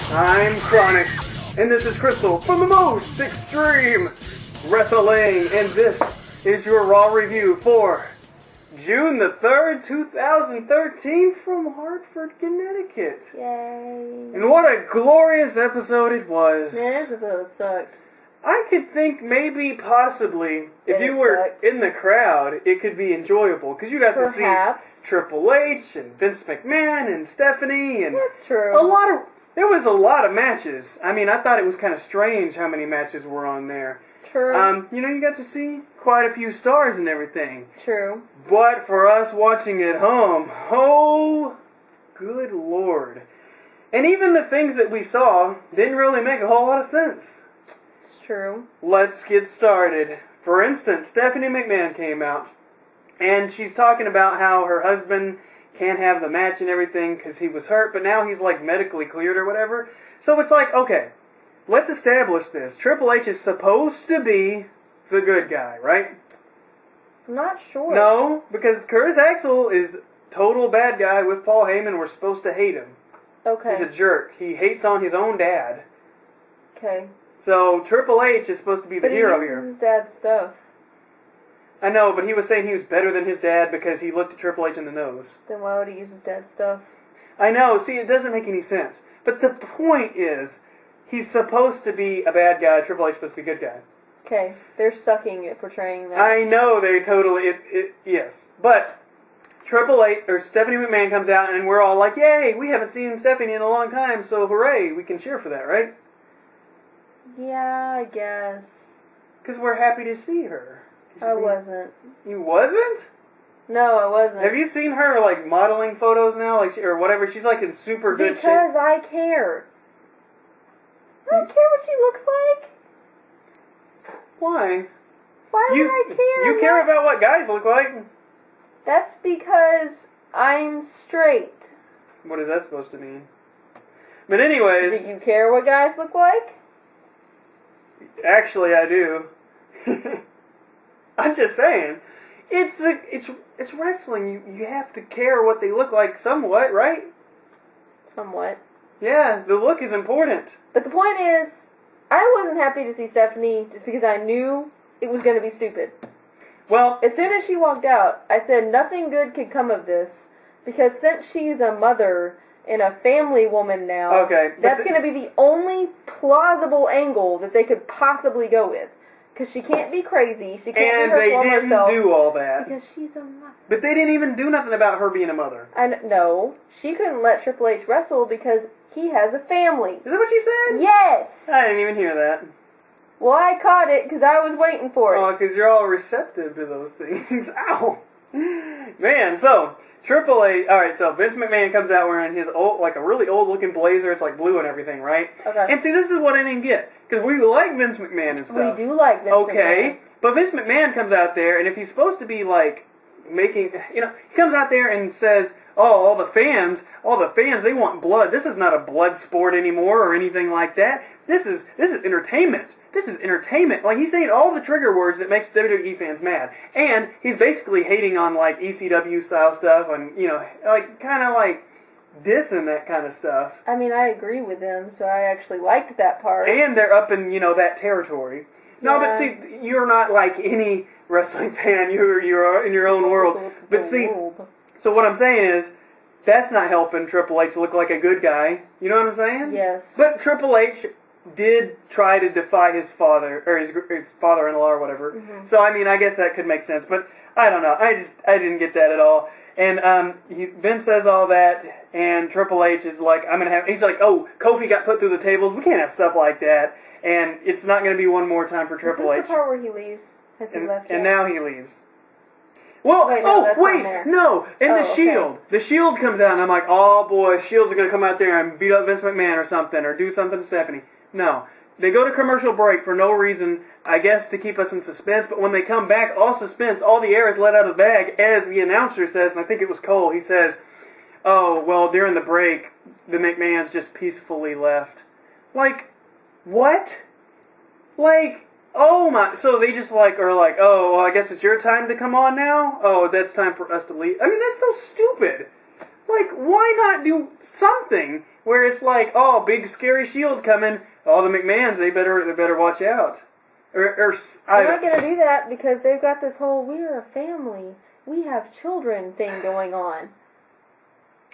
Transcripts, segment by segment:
I'm Chronix, and this is Crystal from the most extreme wrestling, and this is your Raw review for June the 3rd, 2013 from Hartford, Connecticut. Yay. And what a glorious episode it was. Man, this episode sucked. I could think maybe, possibly, if you were in the crowd, it could be enjoyable. Because you got to see Triple H and Vince McMahon and Stephanie. And that's true. There was a lot of matches. I mean, I thought it was kind of strange how many matches were on there. True. You got to see quite a few stars and everything. True. But for us watching at home, oh, good Lord. And even the things that we saw didn't really make a whole lot of sense. True. Let's get started. For instance, Stephanie McMahon came out, and she's talking about how her husband can't have the match and everything because he was hurt, but now he's like medically cleared or whatever. So it's like, okay, let's establish this. Triple H is supposed to be the good guy, right? I'm not sure. No, because Curtis Axel is total bad guy with Paul Heyman. We're supposed to hate him. Okay. He's a jerk. He hates on his own dad. Okay. So Triple H is supposed to be the hero here. But he uses his dad's stuff. I know, but he was saying he was better than his dad because he looked at Triple H in the nose. Then why would he use his dad's stuff? I know. See, it doesn't make any sense. But the point is, he's supposed to be a bad guy. Triple H is supposed to be a good guy. Okay, they're sucking at portraying that. I know they totally. Yes, but Triple H or Stephanie McMahon comes out, and we're all like, "Yay! We haven't seen Stephanie in a long time, so hooray! We can cheer for that, right?" Yeah, I guess. Because we're happy to see her. I wasn't. You wasn't? No, I wasn't. Have you seen her, like, modeling photos now? Or whatever? She's, like, in super good shape. Because I care. I don't care what she looks like. Why? Why would I care? You care about what guys look like. That's because I'm straight. What is that supposed to mean? But anyways... Do you care what guys look like? Actually, I do. I'm just saying. It's wrestling. You have to care what they look like somewhat, right? Somewhat. Yeah, the look is important. But the point is, I wasn't happy to see Stephanie just because I knew it was going to be stupid. Well, as soon as she walked out, I said nothing good could come of this because since she's a mother and a family woman now, okay, that's going to be the only plausible angle that they could possibly go with. Because she can't be crazy. She can't be her former self. And they didn't do all that. Because she's a mother. But they didn't even do nothing about her being a mother. No. She couldn't let Triple H wrestle because he has a family. Is that what she said? Yes. I didn't even hear that. Well, I caught it because I was waiting for it. Oh, because you're all receptive to those things. Ow. Man, so... Triple H, alright, so Vince McMahon comes out wearing his old, like a really old looking blazer. It's like blue and everything, right? Okay. And see, this is what I didn't get. Because we like Vince McMahon and stuff. We do like Vince McMahon. Okay, but Vince McMahon comes out there, and if he's supposed to be like making, he comes out there and says, oh, all the fans, they want blood. This is not a blood sport anymore or anything like that. This is entertainment. This is entertainment. Like, he's saying all the trigger words that makes WWE fans mad. And he's basically hating on, like, ECW style stuff and, like, kind of like dissing that kind of stuff. I mean, I agree with him, so I actually liked that part. And they're up in, that territory. No, but see, you're not like any wrestling fan. You're in your own world. But see, so what I'm saying is, that's not helping Triple H look like a good guy. You know what I'm saying? Yes. But Triple H did try to defy his father, or his father-in-law or whatever. Mm-hmm. So, I mean, I guess that could make sense. But I don't know. I didn't get that at all. And Vince says all that, and Triple H is like, he's like, oh, Kofi got put through the tables. We can't have stuff like that. And it's not going to be one more time for Triple H. Is this the part where he leaves? Has he left yet? And now he leaves. Well, no, and the Shield. Okay. The Shield comes out, and I'm like, oh boy, Shields are going to come out there and beat up Vince McMahon or something, or do something to Stephanie. No. They go to commercial break for no reason, I guess to keep us in suspense, but when they come back, all suspense, all the air is let out of the bag, as the announcer says, and I think it was Cole, he says, oh, well, during the break, the McMahons just peacefully left. Like, what? Like, oh my, so they just are like, oh, well, I guess it's your time to come on now? Oh, that's time for us to leave. I mean, that's so stupid. Like, why not do something where it's like, oh, big scary Shield coming. All the McMahons, they better watch out. They're not going to do that because they've got this whole "we're a family, we have children" thing going on.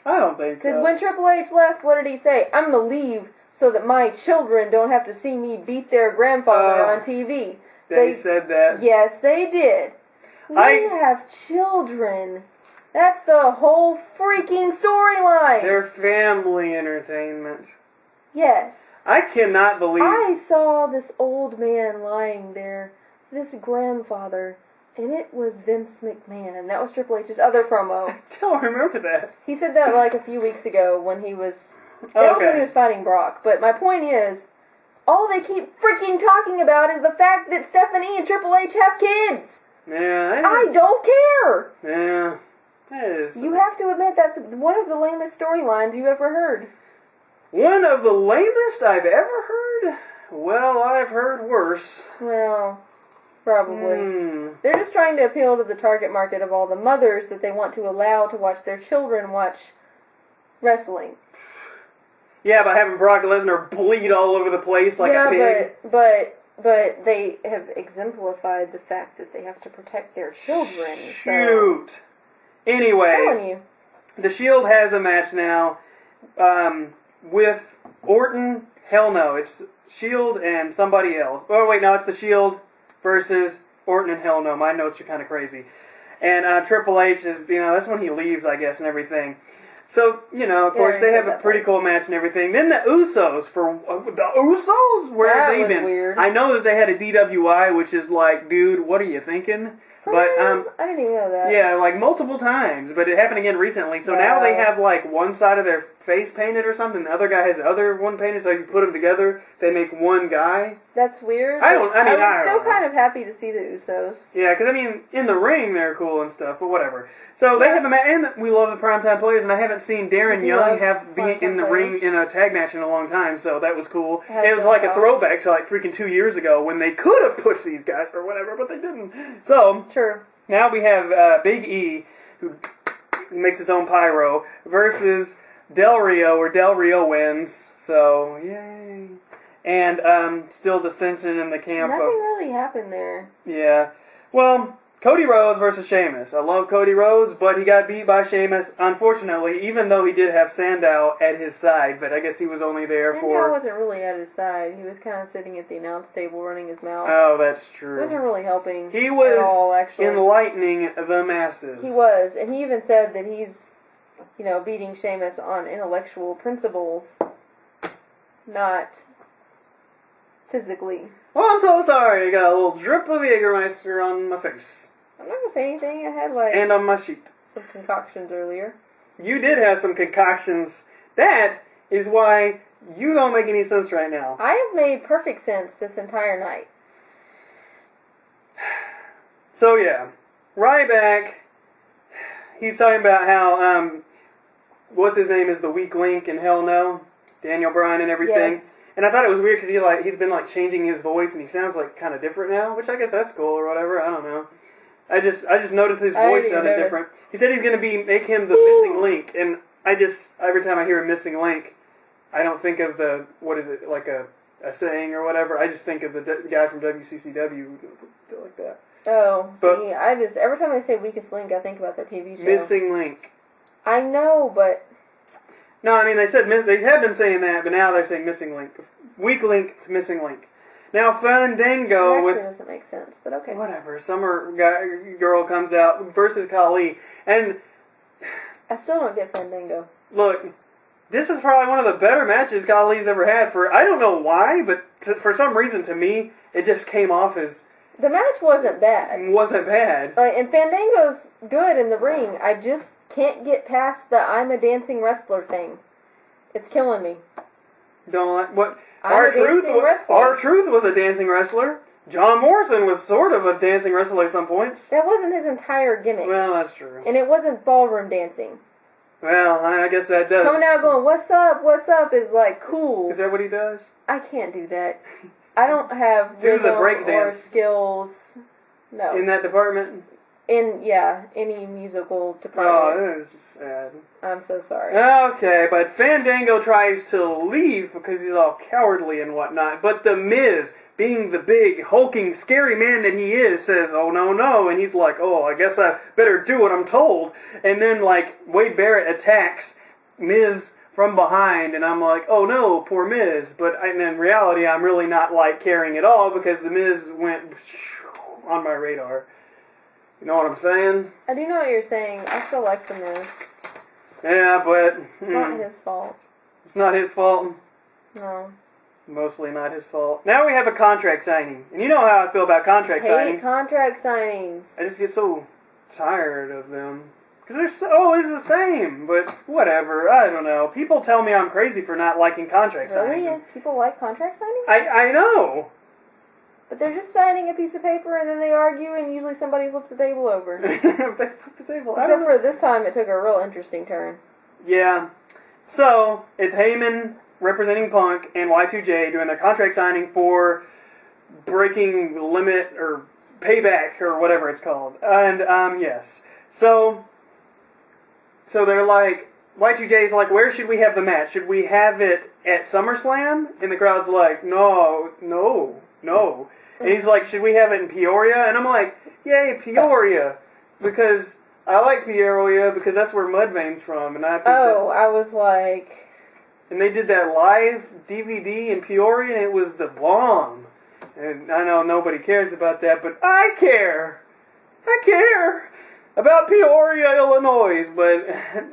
I don't think so. Because when Triple H left, what did he say? I'm going to leave so that my children don't have to see me beat their grandfather on TV. They said that. Yes, they did. We have children. That's the whole freaking storyline. They're family entertainment. Yes. I cannot believe... I saw this old man lying there, this grandfather, and it was Vince McMahon. That was Triple H's other promo. I don't remember that. He said that like a few weeks ago when he was... That was when he was fighting Brock. But my point is, all they keep freaking talking about is the fact that Stephanie and Triple H have kids. Yeah, I don't care. Yeah. That is... You have to admit that's one of the lamest storylines you ever heard. One of the lamest I've ever heard? Well, I've heard worse. Well, probably. They're just trying to appeal to the target market of all the mothers that they want to allow to watch their children watch wrestling. Yeah, by having Brock Lesnar bleed all over the place like a pig. But they have exemplified the fact that they have to protect their children. Shoot. So. Anyways, the Shield has a match now with Orton. Hell no, it's Shield and somebody else. Oh wait, no, it's the Shield versus Orton and hell no. My notes are kind of crazy. And Triple H is, that's when he leaves, I guess, and everything. So, of course, they have a pretty cool match and everything. Then the Usos, the Usos? Where have they been? Weird. I know that they had a DWI, which is like, dude, what are you thinking? I didn't even know that. Yeah, like multiple times, but it happened again recently. So now they have like one side of their face painted or something. The other guy has the other one painted, so you put them together, they make one guy. That's weird. I was still kind of happy to see the Usos. Yeah, because in the ring they're cool and stuff, but whatever. So they have a match, and we love the primetime players, and I haven't seen Darren Young be in the ring in a tag match in a long time, so that was cool. It was like a throwback to like freaking 2 years ago when they could have pushed these guys or whatever, but they didn't. So true. Now we have Big E, who makes his own pyro, versus Del Rio, where Del Rio wins. So yay! And still distinction in the camp. Nothing really happened there. Yeah. Well, Cody Rhodes versus Sheamus. I love Cody Rhodes, but he got beat by Sheamus, unfortunately, even though he did have Sandow at his side, but I guess he was only there for... Sandow wasn't really at his side. He was kind of sitting at the announce table running his mouth. Oh, that's true. He wasn't really helping he was at all, actually. Enlightening the masses. He was, and he even said that he's, beating Sheamus on intellectual principles, not physically. Oh, I'm so sorry. I got a little drip of Jägermeister on my face. I'm not going to say anything. I had, and on my sheet. Some concoctions earlier. You did have some concoctions. That is why you don't make any sense right now. I have made perfect sense this entire night. So, yeah. Ryback, he's talking about how, what's his name is the weak link in Hell No? Daniel Bryan and everything. Yes. And I thought it was weird because he's been changing his voice and he sounds kind of different now, which I guess that's cool or whatever. I don't know. I just noticed his voice sounded different. He said he's going to make him the missing link, and every time I hear a missing link, I don't think of what is it, like a saying or whatever. I just think of the guy from WCCW like that. Oh, every time they say weakest link, I think about that TV show. Missing link. I know, but... No, I mean, they have been saying that, but now they're saying missing link. Weak link to missing link. Now, Fandango actually doesn't make sense, but okay. Whatever. Summer girl comes out versus Kali, and... I still don't get Fandango. Look, this is probably one of the better matches Kali's ever had I don't know why, but for some reason, to me, it just came off as... The match wasn't bad. And Fandango's good in the ring. I just can't get past the I'm a dancing wrestler thing. It's killing me. Don't like what... R-Truth was a dancing wrestler. John Morrison was sort of a dancing wrestler at some points. That wasn't his entire gimmick. Well, that's true. And it wasn't ballroom dancing. Well, I guess that does. Coming out going, what's up is cool. Is that what he does? I can't do that. I don't have do the break dance or skills. No. In that department? Any musical department. Oh, that is just sad. I'm so sorry. Okay, but Fandango tries to leave because he's all cowardly and whatnot, but The Miz, being the big, hulking, scary man that he is, says, oh, no, and he's like, oh, I guess I better do what I'm told. And then, like, Wade Barrett attacks Miz from behind, and I'm like, oh no, poor Miz. But in reality, I'm really not, like, caring at all because The Miz went on my radar. You know what I'm saying? I do know what you're saying. I still like The Miz. Yeah, but... It's not his fault. It's not his fault? No. Mostly not his fault. Now we have a contract signing. And you know how I feel about contract signings. Contract signings. I just get so tired of them. Because they're always the same. But whatever. I don't know. People tell me I'm crazy for not liking contract signings. Really? People like contract signings? I know. But they're just signing a piece of paper and then they argue and usually somebody flips the table over. They flip the table. Except for this time it took a real interesting turn. Yeah. So, it's Heyman representing Punk and Y2J doing their contract signing for breaking limit or payback or whatever it's called. And, yes. So they're like, Y2J's like, where should we have the match? Should we have it at SummerSlam? And the crowd's like, no. And he's like, should we have it in Peoria? And I'm like, yay, Peoria. Because I like Peoria because that's where Mudvayne's from. And I think I was like... And they did that live DVD in Peoria and it was the bomb. And I know nobody cares about that, but I care. I care about Peoria, Illinois.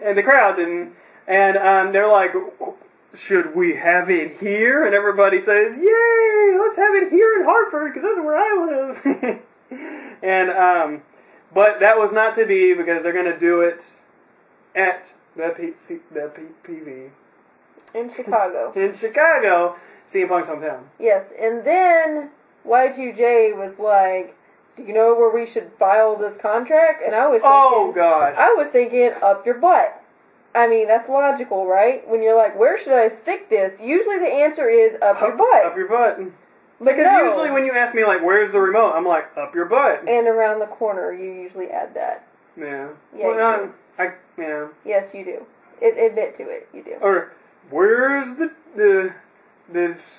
And the crowd didn't. And they're like... should we have it here? And everybody says, yay, let's have it here in Hartford, because that's where I live. And, but that was not to be, because they're going to do it at the PV. In Chicago. In Chicago, CM Punk's hometown. Yes, and then Y2J was like, do you know where we should file this contract? And I was thinking... Oh, gosh. I was thinking, up your butt. I mean, that's logical, right? When you're like, where should I stick this? Usually the answer is up your butt. Up your butt. Because usually when you ask me, like, where's the remote? I'm like, up your butt. And around the corner, you usually add that. Yeah. Yeah, well, yeah. Yes, you do. Admit to it. You do. Or, where's the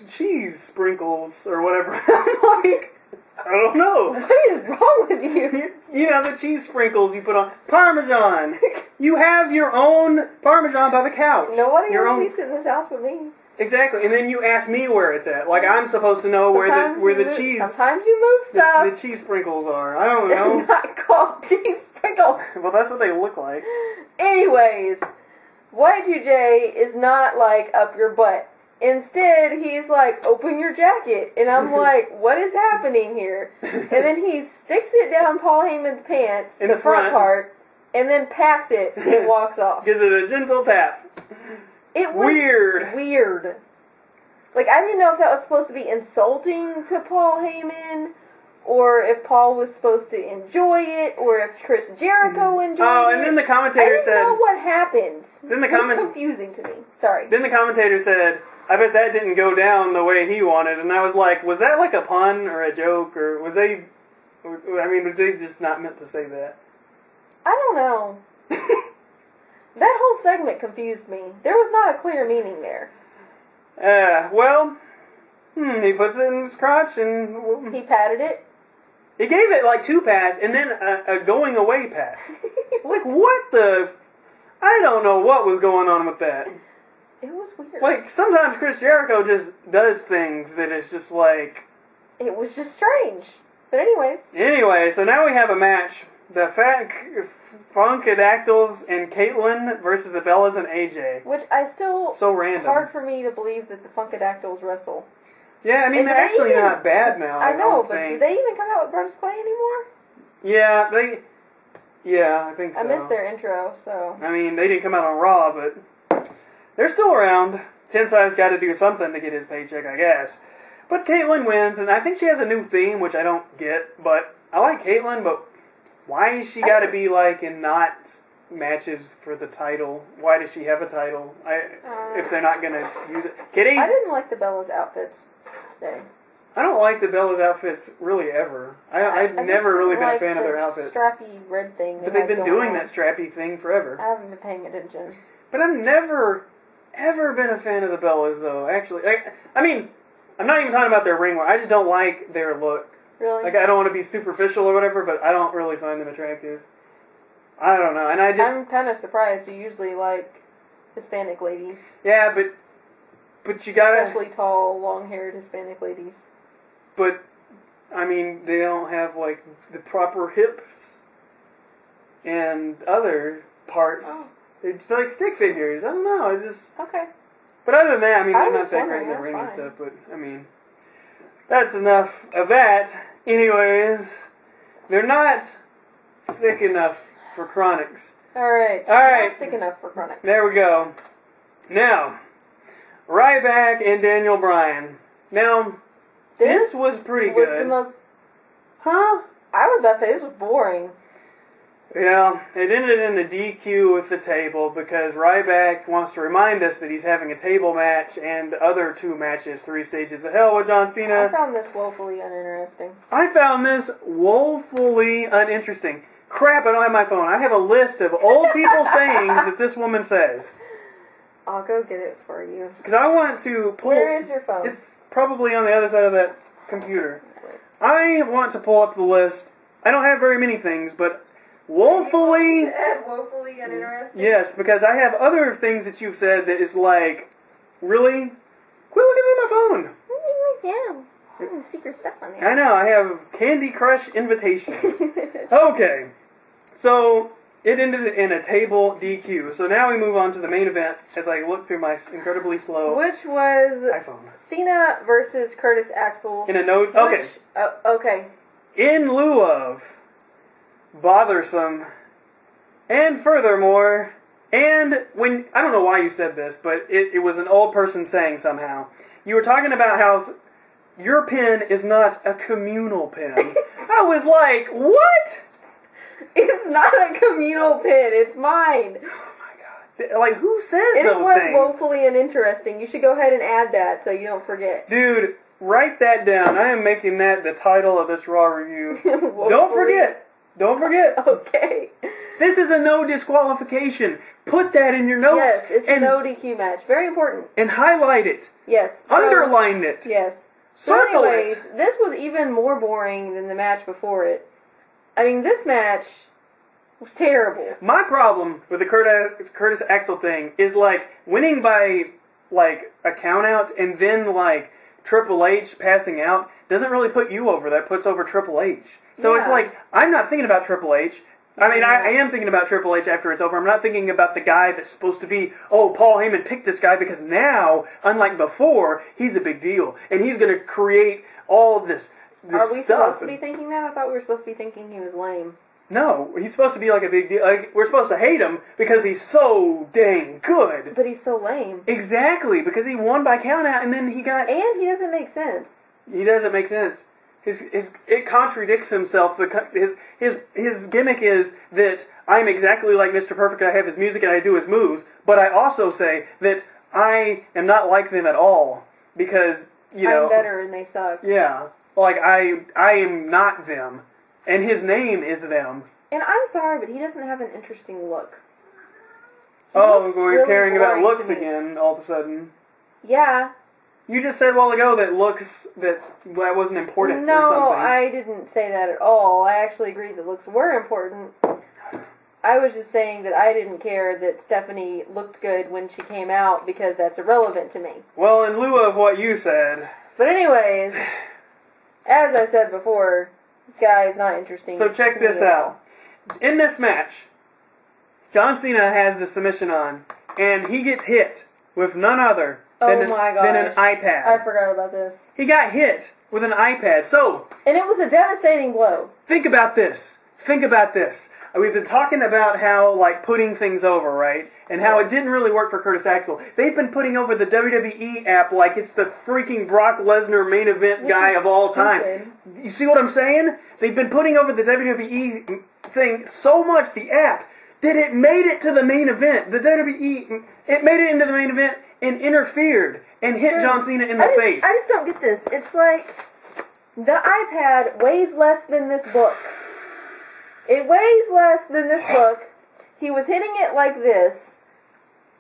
cheese sprinkles or whatever? I'm like, I don't know. What is wrong with you? You know, the cheese sprinkles you put on. Parmesan. You have your own Parmesan by the couch. Nobody else eats in this house but me. Exactly. And then you ask me where it's at. Like, I'm supposed to know where the cheese... Sometimes you move stuff. The cheese sprinkles are. I don't know. They're not called cheese sprinkles. Well, that's what they look like. Anyways, Y2J is not like up your butt. Instead, he's like, open your jacket. And I'm like, what is happening here? And then he sticks it down Paul Heyman's pants, in the front part, and then pats it and walks off. Gives it a gentle tap. It was weird. Like, I didn't know if that was supposed to be insulting to Paul Heyman, or if Paul was supposed to enjoy it, or if Chris Jericho enjoyed it. Oh, and then the commentator said... I didn't know what happened. Then it was confusing to me. Sorry. Then the commentator said, I bet that didn't go down the way he wanted. And I was like, was that like a pun or a joke? Or was they... I mean, were they just not meant to say that? I don't know. That whole segment confused me. There was not a clear meaning there. Well, he puts it in his crotch and... He patted it. He gave it like 2 pats and then a going away pat. Like, what the... I don't know what was going on with that. It was weird. Like, sometimes Chris Jericho just does things that is just like... It was just strange. But anyways. Anyway, so now we have a match. The Funkadactyls and Caitlyn versus the Bellas and AJ. Which I still... So random. Hard for me to believe that the Funkadactyls wrestle. Yeah, I mean, they're actually not bad now. I know, but do they even come out with Brodus Clay anymore? Yeah, I think so. I missed their intro, so... I mean, they didn't come out on Raw, but they're still around. Tensai's got to do something to get his paycheck, I guess. But Caitlyn wins, and I think she has a new theme, which I don't get, but I like Caitlyn, but why has she got to be, like, in not matches for the title? Why does she have a title if they're not going to use it? Kitty? I didn't like the Bella's outfits today. I don't like the Bella's outfits really ever. I've never really been a fan of their outfits. Strappy red thing. But they've been doing that strappy thing forever. I haven't been paying attention. But I've never, ever been a fan of the Bellas, though. Actually, I mean, I'm not even talking about their ring wear. I just don't like their look. Really? Like, I don't want to be superficial or whatever, but I don't really find them attractive. I don't know, and I'm kind of surprised. You usually like Hispanic ladies. Yeah, but you gotta... Especially tall, long-haired Hispanic ladies. But, I mean, they don't have, like, the proper hips and other parts. Oh. They're just like stick figures. I don't know, it's just... Okay. But other than that, I mean, they're not that great in the that's ring and fine. stuff, but, I mean, that's enough of that. Anyways, they're not thick enough for Chronics. Alright. Alright. Not thick enough for Chronics. There we go. Now, Ryback and Daniel Bryan. Now, this was pretty good. The most... Huh? I was about to say, this was boring. Yeah, it ended in a DQ with the table because Ryback wants to remind us that he's having a table match and other 2 matches, 3 Stages of Hell with John Cena. I found this woefully uninteresting. I found this woefully uninteresting. Crap, I don't have my phone. I have a list of old people sayings that this woman says. I'll go get it for you. Because I want to pull... Where is your phone? It's probably on the other side of that computer. I want to pull up the list. I don't have very many things, but woefully... Woefully uninteresting? Yes, because I have other things that you've said that is like, really? Quit looking at my phone. Yeah. Secret stuff on there. I know, I have Candy Crush invitations. Okay. So, it ended in a table DQ. So now we move on to the main event as I look through my incredibly slow Which was iPhone. Cena versus Curtis Axel. In a note, okay. Okay. In lieu of bothersome and furthermore, and when, I don't know why you said this, but it was an old person saying somehow. You were talking about how your pen is not a communal pen. I was like, what? It's not a communal pen. It's mine. Oh my god. Like, who says and those things? it was woefully uninteresting. You should go ahead and add that so you don't forget. Dude, write that down. I am making that the title of this Raw review. Don't forget. Don't forget. Okay. This is a no disqualification. Put that in your notes. Yes, it's a no DQ match. Very important. And highlight it. Yes. Underline it. Yes. Circle anyways, it. This was even more boring than the match before it. I mean, this match was terrible. My problem with the Curtis Axel thing is, like, winning by, like, a count out and then, like, Triple H passing out doesn't really put you over. That puts over Triple H. So it's like, I'm not thinking about Triple H. I mean, I am thinking about Triple H after it's over. I'm not thinking about the guy that's supposed to be, oh, Paul Heyman picked this guy because now, unlike before, he's a big deal. And he's going to create all this Are we stuff. supposed to be thinking that? I thought we were supposed to be thinking he was lame. No, he's supposed to be like a big deal. Like, we're supposed to hate him because he's so dang good. But he's so lame. Exactly, because he won by countout and then he got... And he doesn't make sense. He doesn't make sense. It contradicts himself. His gimmick is that I'm exactly like Mr. Perfect. I have his music and I do his moves, but I also say that I am not like them at all because I'm better and they suck. Yeah, like I am not them, and his name is them. And I'm sorry, but he doesn't have an interesting look. We're really caring about boring looks to me. again all of a sudden. Yeah. You just said a while ago that that wasn't important or something. No, I didn't say that at all. I actually agree that looks were important. I was just saying that I didn't care that Stephanie looked good when she came out because that's irrelevant to me. Well, in lieu of what you said. But anyways, as I said before, this guy is not interesting. So check this out. In this match, John Cena has the submission on, and he gets hit with none other than an iPad. I forgot about this. He got hit with an iPad. So, and it was a devastating blow. Think about this. Think about this. We've been talking about how, like, putting things over, right? And how it didn't really work for Curtis Axel. They've been putting over the WWE app like it's the freaking Brock Lesnar main event guy of all time. You see what I'm saying? They've been putting over the WWE thing so much, the app, that it made it to the main event. The WWE, it made it into the main event and interfered and hit John Cena in the face. I just don't get this. It's like, The iPad weighs less than this book. It weighs less than this book. He was hitting it like this,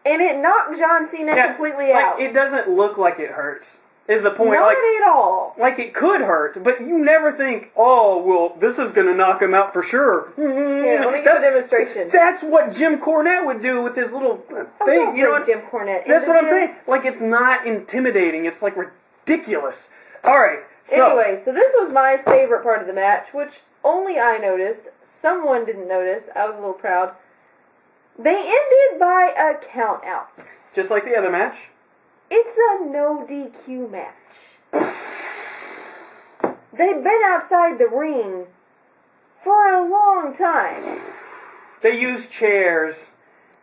and it knocked John Cena completely out. It doesn't look like it hurts, is the point. Not at all. Like, it could hurt, but you never think, oh, well, this is going to knock him out for sure. Here, let me give a demonstration. That's what Jim Cornette would do with his little thing. You know what? Jim Cornette. That's what I'm saying. Like, it's not intimidating. It's, like, ridiculous. All right. Anyway, so this was my favorite part of the match, which only I noticed. Someone didn't notice. I was a little proud. They ended by a count out. Just like the other match? It's a no DQ match. They've been outside the ring for a long time. They used chairs.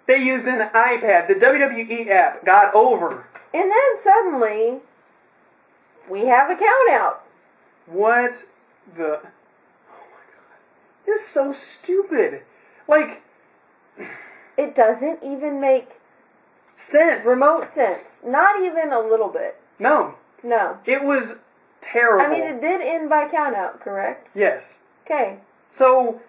They used an iPad. The WWE app got over. And then suddenly, we have a count out. What the... Oh my god. This is so stupid. Like... It doesn't even make... sense. Remote sense. Not even a little bit. No. No. It was terrible. I mean, it did end by count out, correct? Yes. Okay. So,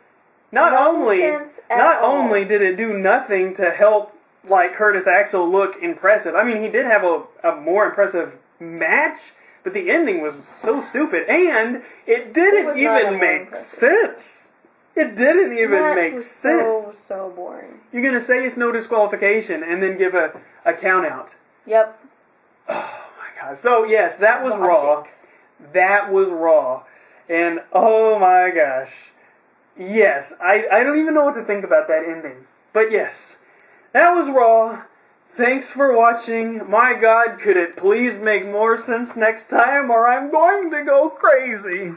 not No only sense at all. did it do nothing to help, like, Curtis Axel look impressive. I mean, he did have a more impressive match, but the ending was so stupid, and it didn't even make sense. It didn't even make sense. So boring. You're going to say it's no disqualification and then give a count out. Yep. Oh my god. So, yes, that was Raw. That was Raw. And, oh my gosh. Yes, I don't even know what to think about that ending. But yes, that was Raw. Thanks for watching. My god, could it please make more sense next time or I'm going to go crazy.